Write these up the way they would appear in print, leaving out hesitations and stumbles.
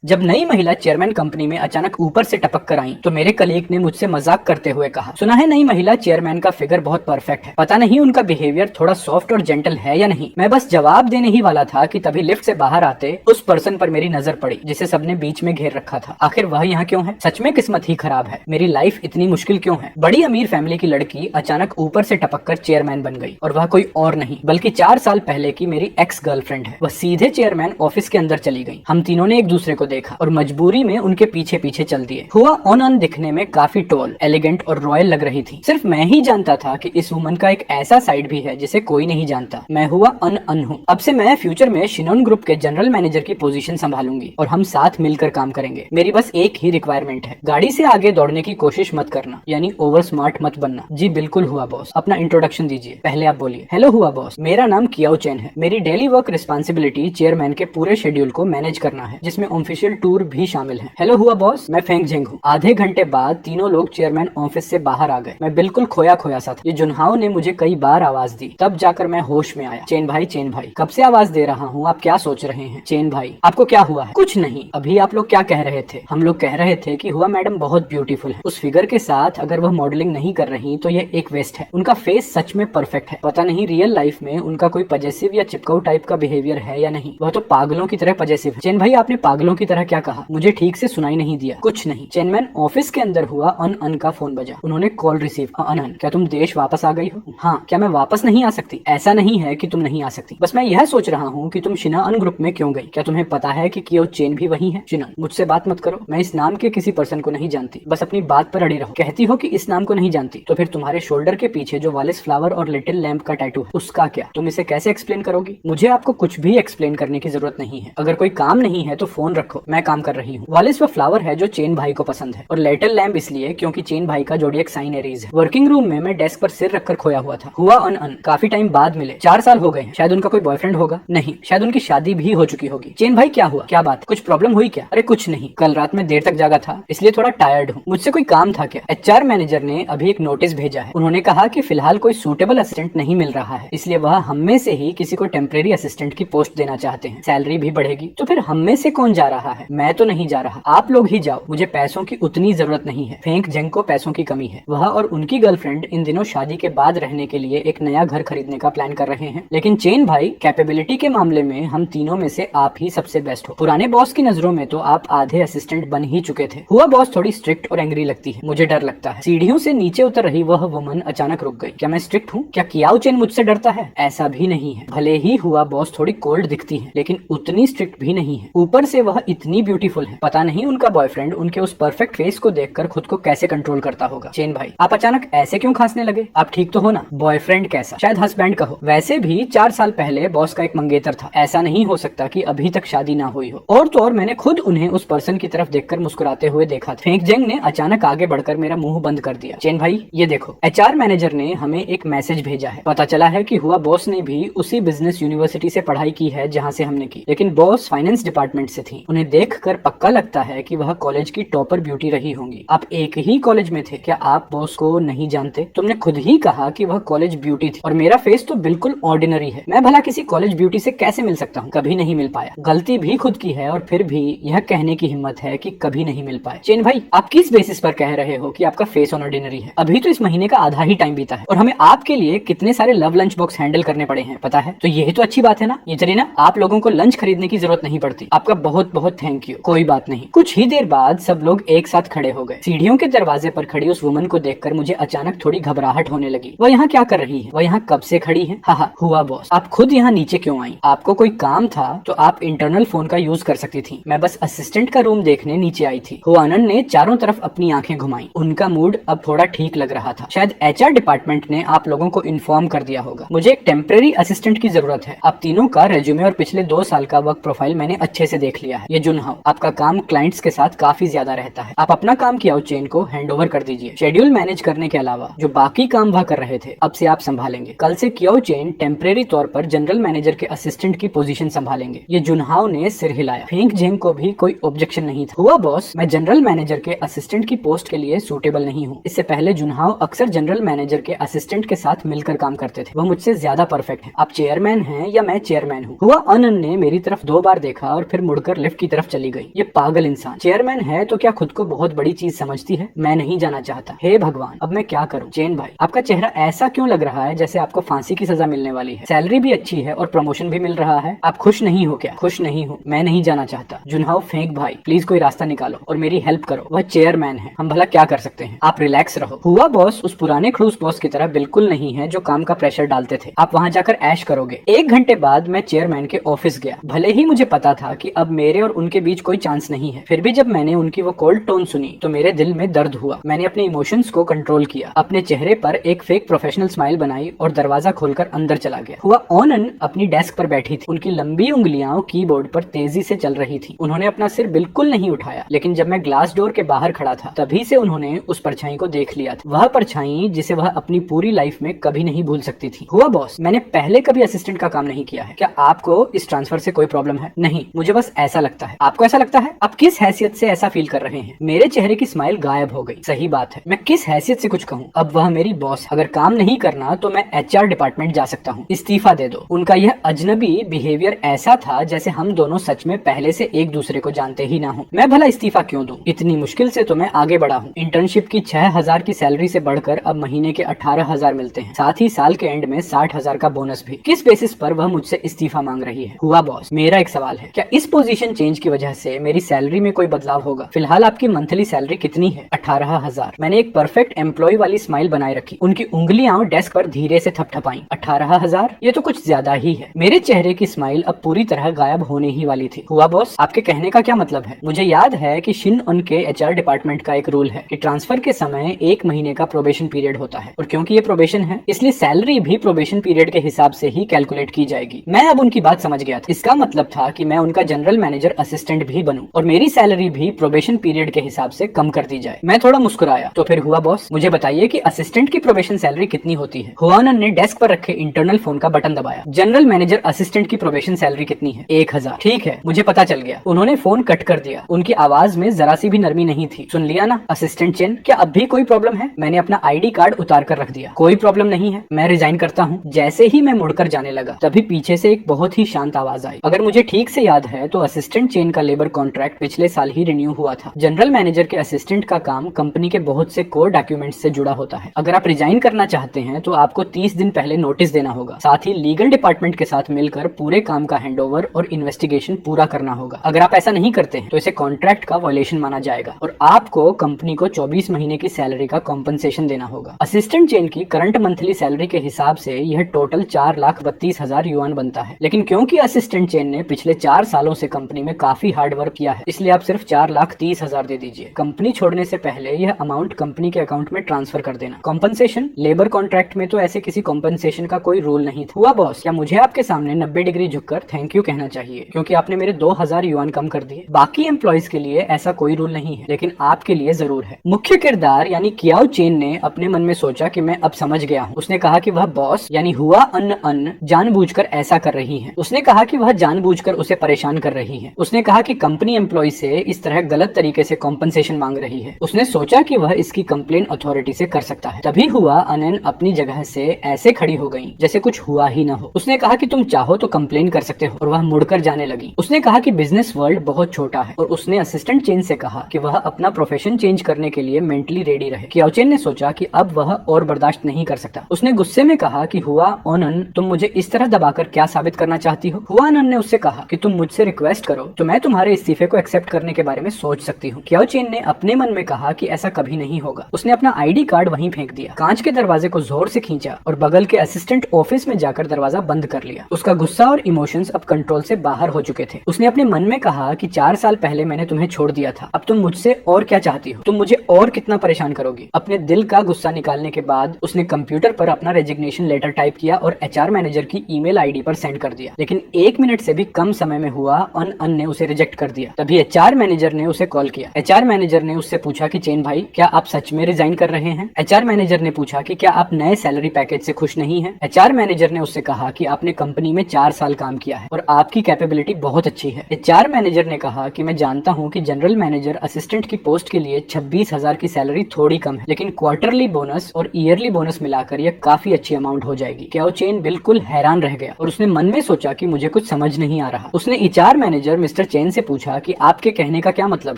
जब नई महिला चेयरमैन कंपनी में अचानक ऊपर से टपक कर आई तो मेरे कलीग ने मुझसे मजाक करते हुए कहा, सुना है नई महिला चेयरमैन का फिगर बहुत परफेक्ट है, पता नहीं उनका बिहेवियर थोड़ा सॉफ्ट और जेंटल है या नहीं। मैं बस जवाब देने ही वाला था कि तभी लिफ्ट से बाहर आते उस पर्सन पर मेरी नजर पड़ी जिसे सबने बीच में घेर रखा था। आखिर वह यहाँ क्यों है? सच में किस्मत ही खराब है। मेरी लाइफ इतनी मुश्किल क्यों है? बड़ी अमीर फैमिली की लड़की अचानक ऊपर से टपक कर चेयरमैन बन गई और वह कोई और नहीं बल्कि 4 साल पहले की मेरी एक्स गर्लफ्रेंड है। वह सीधे चेयरमैन ऑफिस के अंदर चली गई। हम तीनों ने एक दूसरे को देखा और मजबूरी में उनके पीछे पीछे चल दिए। हुआ ऑन दिखने में काफी टॉल, एलिगेंट और रॉयल लग रही थी। सिर्फ मैं ही जानता था कि इस वुमन का एक ऐसा साइड भी है जिसे कोई नहीं जानता। मैं हुआ अन हूँ। अब से मैं फ्यूचर में शिनोन ग्रुप के जनरल मैनेजर की पोजीशन संभालूंगी और हम साथ मिलकर काम करेंगे। मेरी बस एक ही रिक्वायरमेंट है, गाड़ी से आगे दौड़ने की कोशिश मत करना, यानी ओवर स्मार्ट मत बनना। जी बिल्कुल हुआ बॉस। अपना इंट्रोडक्शन दीजिए। पहले आप बोलिए। हेलो हुआ बॉस, मेरा नाम कियाओ चेन है। मेरी डेली वर्क रिस्पॉन्सिबिलिटी चेयरमैन के पूरे शेड्यूल को मैनेज करना है, जिसमें ऑफिशियल टूर भी शामिल है। हेलो हुआ बॉस, मैं फेंग जेंग हूँ। आधे घंटे बाद तीनों लोग चेयरमैन ऑफिस से बाहर आ गए। मैं बिल्कुल खोया खोया सा था। ये जुनहाओ ने मुझे कई बार आवाज दी, तब जाकर मैं होश में आया। चेन भाई कब से आवाज दे रहा हूँ, आप क्या सोच रहे हैं? चेन भाई, आपको क्या हुआ है? कुछ नहीं। अभी आप लोग क्या कह रहे थे? हम लोग कह रहे थे कि हुआ मैडम बहुत ब्यूटीफुल है। उस फिगर के साथ अगर वह मॉडलिंग नहीं कर रही तो ये एक वेस्ट है। उनका फेस सच में परफेक्ट है। पता नहीं रियल लाइफ में उनका कोई पजेसिव या चिपकाऊ टाइप का बिहेवियर है या नहीं। वह तो पागलों की तरह पजेसिव है। चेन भाई, आपने पागलों की तरह क्या कहा? मुझे ठीक से सुनाई नहीं दिया। कुछ नहीं। चेनमैन ऑफिस के अंदर हुआ अन का फोन बजा। उन्होंने कॉल रिसीव। अन, क्या तुम देश वापस आ गई हो? हाँ। क्या मैं वापस नहीं आ सकती? ऐसा नहीं है कि तुम नहीं आ सकती, बस मैं यह सोच रहा हूँ कि तुम शिनाअन ग्रुप में क्यों गई। क्या तुम्हें पता है कि कियो चेन भी वही है? शिनाअन, मुझसे बात मत करो। मैं इस नाम के किसी पर्सन को नहीं जानती। बस अपनी बात पर अड़ी रहो। कहती हो कि इस नाम को नहीं जानती, तो फिर तुम्हारे शोल्डर के पीछे जो वालिस फ्लावर और लिटिल लैम्प का टैटू है, उसका क्या? तुम इसे कैसे एक्सप्लेन करोगी? मुझे आपको कुछ भी एक्सप्लेन करने की जरूरत नहीं है। अगर कोई काम नहीं है तो फोन रखो, मैं काम कर रही हूँ। वालिस वो फ्लावर है जो चेन भाई को पसंद है, और लिटिल लैम्प इसलिए क्योंकि चेन भाई का जोडिएक साइन एरीज है। वर्किंग रूम में मैं डेस्क पर सिर रखकर खोया हुआ था। हुआ अन काफी टाइम बाद मिले। 4 साल हो गए हैं। शायद उनका कोई बॉयफ्रेंड होगा। नहीं, शायद उनकी शादी भी हो चुकी होगी। चेन भाई, क्या हुआ? क्या बात? कुछ प्रॉब्लम हुई क्या? अरे कुछ नहीं, कल रात में देर तक जागा था, इसलिए थोड़ा टायर्ड हूँ। मुझसे कोई काम था क्या? एचआर मैनेजर ने अभी एक नोटिस भेजा है। उन्होंने कहा कि फिलहाल कोई सूटेबल असिस्टेंट नहीं मिल रहा है, इसलिए वह हम में से ही किसी को टेम्परेरी असिस्टेंट की पोस्ट देना चाहते हैं। सैलरी भी बढ़ेगी। तो फिर हम में से कौन जा रहा है? मैं तो नहीं जा रहा, आप लोग ही जाओ। मुझे पैसों की उतनी जरूरत नहीं है। फेंक जेंग को पैसों की कमी है। वह और उनकी गर्लफ्रेंड इन दिनों शादी के बाद रहने के लिए एक नया घर खरीदने का प्लान कर रहे हैं। लेकिन चेन भाई, कैपेबिलिटी के मामले में हम तीनों में से आप ही सबसे बेस्ट हो। पुराने बॉस की नजरों में तो आप आधे असिस्टेंट बन ही चुके थे। हुआ बॉस थोड़ी स्ट्रिक्ट और एंग्री लगती है, मुझे डर लगता है। सीढ़ियों से नीचे उतर रही वह वुमन अचानक रुक गई। क्या मैं स्ट्रिक्ट हूँ? क्या कियाओ चेन मुझसे डरता है? ऐसा भी नहीं है। भले ही हुआ बॉस थोड़ी कोल्ड दिखती है, लेकिन उतनी स्ट्रिक्ट भी नहीं है। ऊपर से वह इतनी ब्यूटीफुल है। पता नहीं उनका बॉयफ्रेंड उनके उस परफेक्ट फेस को देखकर खुद को कैसे कंट्रोल करता होगा। चेन भाई, आप अचानक ऐसे क्यों खांसने लगे? आप ठीक तो हो ना? बॉयफ्रेंड कैसा? शायद हस्बैंड कहो। वैसे भी 4 साल पहले बॉस का एक मंगेतर था। ऐसा नहीं हो सकता कि अभी तक शादी ना हुई हो। और तो और मैंने खुद उन्हें उस पर्सन की तरफ देखकर मुस्कुराते हुए देखा था। फेंक जेंग ने अचानक आगे बढ़कर मेरा मुंह बंद कर दिया। चेन भाई, ये देखो, एचआर मैनेजर ने हमें एक मैसेज भेजा है। पता चला है कि हुआ बॉस ने भी उसी बिजनेस यूनिवर्सिटी से पढ़ाई की है जहाँ से हमने की, लेकिन बॉस फाइनेंस डिपार्टमेंट से थी। उन्हें देखकर पक्का लगता है कि वह कॉलेज की टॉपर ब्यूटी रही होंगी। आप एक ही कॉलेज में थे, क्या आप बॉस को नहीं जानते? तुमने खुद ही कहा कि वह कॉलेज ब्यूटी थी, और मेरा फेस तो बिल्कुल ऑर्डिनरी है। मैं भला किसी कॉलेज ब्यूटी से कैसे मिल सकता हूँ? कभी नहीं मिल पाया। गलती भी खुद की है, और फिर भी यह कहने की हिम्मत है कि कभी नहीं मिल पाए। चेन भाई, आप किस बेसिस पर कह रहे हो कि आपका फेस ऑर्डिनरी है? अभी तो इस महीने का आधा ही टाइम बीता है, और हमें आपके लिए कितने सारे लव लंच बॉक्स हैंडल करने पड़े हैं, पता है? तो यही तो अच्छी बात है ना। ये चलिए ना, आप लोगों को लंच खरीदने की जरूरत नहीं पड़ती। आपका बहुत बहुत थैंक यू। कोई बात नहीं। कुछ ही देर बाद सब लोग एक साथ खड़े हो गए। सीढ़ियों के दरवाजे पर खड़ी उस वुमन को देखकर मुझे अचानक थोड़ी घबराहट होने लगी। वह यहाँ क्या कर रही है? वह यहाँ कब से खड़ी है? हाँ, हुआ बॉस, आप खुद यहाँ नीचे क्यों आई? आपको कोई काम था तो आप इंटरनल फोन का यूज कर सकती थी। मैं बस असिस्टेंट का रूम देखने नीचे आई थी। हुआनन ने चारों तरफ अपनी आंखें घुमाई। उनका मूड अब थोड़ा ठीक लग रहा था। शायद एचआर डिपार्टमेंट ने आप लोगों को इन्फॉर्म कर दिया होगा। मुझे एक टेम्परेरी असिस्टेंट की जरूरत है। आप तीनों का रेज्यूमे और पिछले 2 साल का वर्क प्रोफाइल मैंने अच्छे से देख लिया है। ये जुनहाओ, आपका काम क्लाइंट्स के साथ काफी ज्यादा रहता है। आप अपना काम कियाओ चेन को हैंड ओवर कर दीजिए। शेड्यूल मैनेज करने के अलावा जो बाकी काम वह कर रहे थे, अब से आप संभालेंगे। कल से कियाओ चेन टेम्परेरी तौर पर जनरल मैनेजर के असिस्टेंट की पोजीशन संभालेंगे। ये जुनहाओ ने सिर हिलाया। फेंक जेंग को भी कोई ऑब्जेक्शन नहीं था। हुआ बॉस, मैं जनरल मैनेजर के असिस्टेंट की पोस्ट के लिए सूटेबल नहीं हूँ। इससे पहले जुनहाओ अक्सर जनरल मैनेजर के असिस्टेंट के साथ मिलकर काम करते थे। वह मुझसे ज्यादा परफेक्ट है। आप चेयरमैन हैं या मैं चेयरमैन हूँ? हुआ अनन ने मेरी तरफ 2 बार देखा और फिर मुड़कर लिफ्ट की तरफ चली गई। ये पागल इंसान चेयरमैन है तो क्या खुद को बहुत बड़ी चीज समझती है? मैं नहीं जाना चाहता। हे भगवान, अब मैं क्या करूं? चेन भाई, आपका चेहरा ऐसा क्यों लग रहा है जैसे आपको फांसी की सजा मिलने वाली है? सैलरी भी अच्छी है और प्रमोशन भी मिल रहा है। आप खुश नहीं हो क्या? खुश नहीं हूँ, मैं नहीं जाना चाहता। जुनहाओ फेंक भाई, प्लीज कोई रास्ता निकालो और मेरी हेल्प करो। वह चेयरमैन है, हम भला क्या कर सकते हैं? आप रिलैक्स रहो। हुआ बॉस उस पुराने खड़ूस बॉस की तरह बिल्कुल नहीं है जो काम का प्रेशर डालते थे। आप वहाँ जाकर ऐश करोगे। 1 घंटे बाद मैं चेयरमैन के ऑफिस गया। भले ही मुझे पता था कि अब मेरे और उनके बीच कोई चांस नहीं है, फिर भी जब मैंने उनकी वो कोल्ड टोन सुनी तो मेरे दिल में दर्द हुआ। मैंने अपने इमोशंस को कंट्रोल किया, अपने चेहरे पर एक फेक प्रोफेशनल स्माइल बनाई और दरवाजा खोलकर अंदर चला गया। हुआ ऑनन अपनी डेस्क पर बैठी थी। उनकी लंबी उंगलियां कीबोर्ड पर तेजी से चल रही थी। उन्होंने अपना सिर बिल्कुल नहीं उठाया, लेकिन जब मैं ग्लास डोर के बाहर खड़ा था तभी से उन्होंने उस परछाई को देख लिया था। वह परछाई जिसे वह अपनी पूरी लाइफ में कभी नहीं भूल सकती थी। हुआ बॉस, मैंने पहले कभी असिस्टेंट का काम नहीं किया है। क्या आपको इस ट्रांसफर से कोई प्रॉब्लम है? नहीं, मुझे बस ऐसा लगता है। आपको ऐसा लगता है? आप किस हैसियत से ऐसा फील कर रहे हैं? मेरे चेहरे की स्माइल गायब हो गई। सही बात है, मैं किस हैसियत से कुछ कहूँ? अब वह मेरी बॉस, अगर काम नहीं करना तो मैं HR डिपार्टमेंट जा सकता हूँ। इस्तीफा दे दो। उनका यह अजनबी बिहेवियर ऐसा था जैसे हम दोनों सच में पहले से एक दूसरे को जानते ही ना हो। मैं भला इस्तीफा क्यों दूं? इतनी मुश्किल से तो मैं आगे बढ़ा हूँ। इंटर्नशिप की 6,000 की सैलरी से बढ़कर अब महीने के 18,000 मिलते हैं, साथ ही साल के एंड में 60,000 का बोनस भी। किस बेसिस पर वह मुझसे इस्तीफा मांग रही है? हुआ बॉस, मेरा एक सवाल है, क्या इस पोजीशन चेंज की वजह से मेरी सैलरी में कोई बदलाव होगा? फिलहाल आपकी मंथली सैलरी कितनी है? 18,000। मैंने एक परफेक्ट एम्प्लॉय वाली स्माइल बनाए रखी। उनकी उंगलियां डेस्क पर धीरे से थपथपाई। 18,000? ये तो कुछ ज्यादा ही है। मेरे चेहरे की स्माइल अब पूरी तरह गायब होने ही वाली थी। हुआ बॉस, आपके कहने का क्या मतलब है? मुझे याद है कि शिन उनके HR डिपार्टमेंट का एक रूल है कि ट्रांसफर के समय 1 महीने का प्रोबेशन पीरियड होता है, और क्योंकि ये प्रोबेशन है इसलिए सैलरी भी प्रोबेशन पीरियड के हिसाब से ही कैलकुलेट की जाएगी। मैं अब उनकी बात समझ गया था। इसका मतलब था कि मैं उनका जनरल मैनेजर असिस्टेंट भी बनूं और मेरी सैलरी भी प्रोबेशन पीरियड के हिसाब से कम कर दी जाए। मैं थोड़ा मुस्कुराया। तो फिर हुआ बॉस, मुझे बताइए कि असिस्टेंट की प्रोबेशन सैलरी कितनी होती है? हुआनन ने डेस्क पर रखे इंटरनल फोन का बटन दबाया। जनरल मैनेजर असिस्टेंट की प्रोबेशन सैलरी कितनी है? 1,000। ठीक है, मुझे पता चल गया। उन्होंने फोन कट कर दिया। उनकी आवाज में जरा सी भी नरमी नहीं थी। सुन लिया ना असिस्टेंट चेन, क्या अब भी कोई प्रॉब्लम है? मैंने अपना ID कार्ड उतार कर रख दिया। कोई प्रॉब्लम नहीं है, मैं रिजाइन करता हूँ। जैसे ही मैं मुड़कर जाने लगा तभी पीछे से एक बहुत ही शांत आवाज आई। अगर मुझे ठीक से याद है तो असिस्टेंट चेन का लेबर कॉन्ट्रैक्ट पिछले साल ही रिन्यू हुआ था। जनरल मैनेजर के असिस्टेंट का काम कंपनी के बहुत से कोर डॉक्यूमेंट से जुड़ा होता है। अगर आप रिजाइन करना चाहते हैं तो आपको 30 दिन पहले नोटिस देना होगा। साथ ही लीगल डिपार्टमेंट के साथ मिलकर पूरे काम का हैंडओवर और इन्वेस्टिगेशन पूरा करना होगा। अगर आप ऐसा नहीं करते हैं तो इसे कॉन्ट्रैक्ट का वायलेशन माना जाएगा और आपको कंपनी को 24 महीने की सैलरी का कॉम्पनसेशन देना होगा। असिस्टेंट चेन की करंट मंथली सैलरी के हिसाब से यह टोटल 4,32,000 युआन बनता है, लेकिन क्योंकि असिस्टेंट चेन ने पिछले 4 सालों से कंपनी में काफी हार्ड वर्क किया है, इसलिए आप सिर्फ 4,30,000 दे दीजिए। कंपनी छोड़ने से पहले यह अमाउंट कंपनी के अकाउंट में ट्रांसफर कर देना। कॉम्पनसेशन लेबर कॉन्ट्रैक्ट में तो ऐसे किसी कॉम्पनसेशन का कोई रूल नहीं था। हुआ बॉस, क्या मुझे आपके सामने 90 डिग्री झुककर थैंक यू कहना चाहिए क्योंकि आपने मेरे 2,000 युआन कम कर दिए? बाकी एम्प्लॉइज के लिए ऐसा कोई रूल नहीं है, लेकिन आपके लिए जरूर है। मुख्य किरदार यानी कियाओ चेन ने अपने मन में सोचा कि मैं अब समझ गया हूँ। उसने कहा कि वह बॉस यानी हुआ अन जानबूझकर ऐसा कर रही है। उसने कहा कि वह जानबूझकर उसे परेशान कर रही है। उसने कहा कि कंपनी एम्प्लॉय से इस तरह गलत तरीके से कॉम्पनसेशन मांग रही है। उसने सोचा कि वह इसकी कंप्लेन अथॉरिटी से कर सकता है। तभी हुआ अनन अपनी जगह से ऐसे खड़ी हो गई जैसे कुछ हुआ ही ना हो। उसने कहा कि तुम चाहो तो कंप्लेन कर सकते हो, और वह मुड़कर जाने लगी। उसने कहा कि बिजनेस वर्ल्ड बहुत छोटा है, और उसने असिस्टेंट चेन से कहा कि वह अपना प्रोफेशन चेंज करने के लिए मेंटली रेडी रहे। कियाओ चेन ने सोचा कि अब वह और बर्दाश्त नहीं कर सकता। उसने गुस्से में कहा कि हुआ ओनन, तुम मुझे इस तरह दबाकर क्या साबित करना चाहती हो? हुआ ओनन ने उससे कहा कि तुम मुझसे रिक्वेस्ट करो तो मैं तुम्हारे इस्तीफे को एक्सेप्ट करने के बारे में सोच सकती हूँ। कियाओ चेन ने अपने मन में कहा कि ऐसा कभी नहीं होगा। उसने अपना ID कार्ड वहीं फेंक दिया, कांच के दरवाजे को जोर से खींचा और बगल के असिस्टेंट ऑफिस में जाकर दरवाजा बंद कर लिया। उसका गुस्सा और इमोशंस अब कंट्रोल से बाहर हो चुके थे। उसने अपने मन में कहा कि 4 साल पहले मैंने तुम्हें छोड़ दिया था, अब तुम मुझसे और क्या चाहती हो? तुम मुझे और कितना परेशान करोगी? अपने दिल का गुस्सा निकालने के बाद उसने कंप्यूटर पर अपना रेजिग्नेशन लेटर टाइप किया और HR मैनेजर की ईमेल ID पर सेंड कर दिया। लेकिन 1 मिनट से भी कम समय में हुआ अन ने उसे रिजेक्ट कर दिया। तभी HR मैनेजर ने उसे कॉल किया। HR मैनेजर ने उससे पूछा कि चेन भाई, क्या आप सच में रिजाइन कर रहे हैं? HR मैनेजर ने पूछा कि क्या आप नए सैलरी पैकेज से खुश नहीं हैं? HR मैनेजर ने उससे कहा कि आपने कंपनी में 4 साल काम किया है और आपकी कैपेबिलिटी बहुत अच्छी है। HR मैनेजर ने कहा कि मैं जानता हूं कि जनरल मैनेजर असिस्टेंट की पोस्ट के लिए 26,000 की सैलरी थोड़ी कम है, लेकिन क्वार्टरली बोनस और ईयरली बोनस मिलाकर यह काफी अच्छी अमाउंट हो जाएगी। कियाओ चेन बिल्कुल हैरान रह गया और उसने मन में सोचा कि मुझे कुछ समझ नहीं आ रहा। उसने HR manager mister mister chain से पूछा कि आपके कहने का क्या मतलब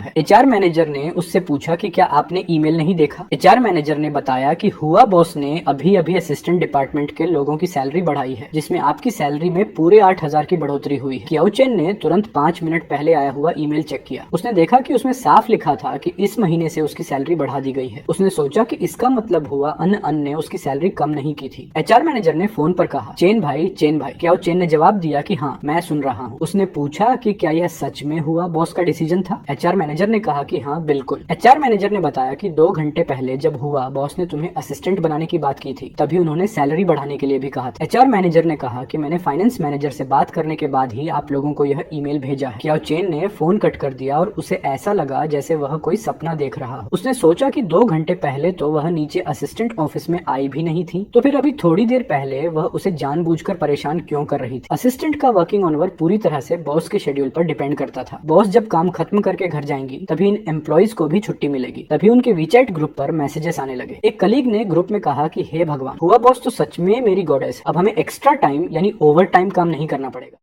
है। एचआर मैनेजर ने उससे पूछा कि क्या आपने ईमेल नहीं देखा। एचआर मैनेजर ने बताया कि हुआ बॉस ने अभी अभी असिस्टेंट डिपार्टमेंट के लोगों की सैलरी बढ़ाई है, जिसमें आपकी सैलरी में पूरे 8,000 की बढ़ोतरी हुई है। कियाओ चेन ने तुरंत 5 मिनट पहले आया हुआ ईमेल चेक किया। उसने देखा कि उसमें साफ लिखा था कि इस महीने से उसकी सैलरी बढ़ा दी गई है। उसने सोचा कि इसका मतलब हुआ अन ने उसकी सैलरी कम नहीं की थी। एचआर मैनेजर ने फोन पर कहा, चेन भाई। कियाओ चेन ने जवाब दिया कि हाँ, मैं सुन रहा हूँ। उसने पूछा कि क्या यह सच में हुआ बॉस का डिसीजन था। एचआर मैनेजर ने कहा कि हाँ बिल्कुल। एचआर मैनेजर ने बताया कि 2 घंटे पहले जब हुआ बॉस ने तुम्हें असिस्टेंट बनाने की बात की थी, तभी उन्होंने सैलरी बढ़ाने के लिए भी कहा था। एचआर मैनेजर ने कहा कि मैंने फाइनेंस मैनेजर से बात करने के बाद ही आप लोगों को यह ईमेल भेजा है। कियाओ चेन ने फोन कट कर दिया और उसे ऐसा लगा जैसे वह कोई सपना देख रहा हो। उसने सोचा कि 2 घंटे पहले तो वह नीचे असिस्टेंट ऑफिस में आई भी नहीं थी, तो फिर अभी थोड़ी देर पहले वह उसे जानबूझकर परेशान क्यों कर रही थी। असिस्टेंट का वर्किंग ऑनवर पूरी तरह से बॉस के शेड्यूल पर डिपेंड करता था। बॉस जब काम खत्म करके घर जाएंगी तभी इन एम्प्लॉइज को भी छुट्टी मिलेगी। तभी उनके वीचैट ग्रुप पर मैसेजेस आने लगे। एक कलीग ने ग्रुप में कहा कि हे भगवान, हुआ बॉस तो सच में मेरी गॉडेस, अब हमें एक्स्ट्रा टाइम यानी ओवर टाइम काम नहीं करना पड़ेगा।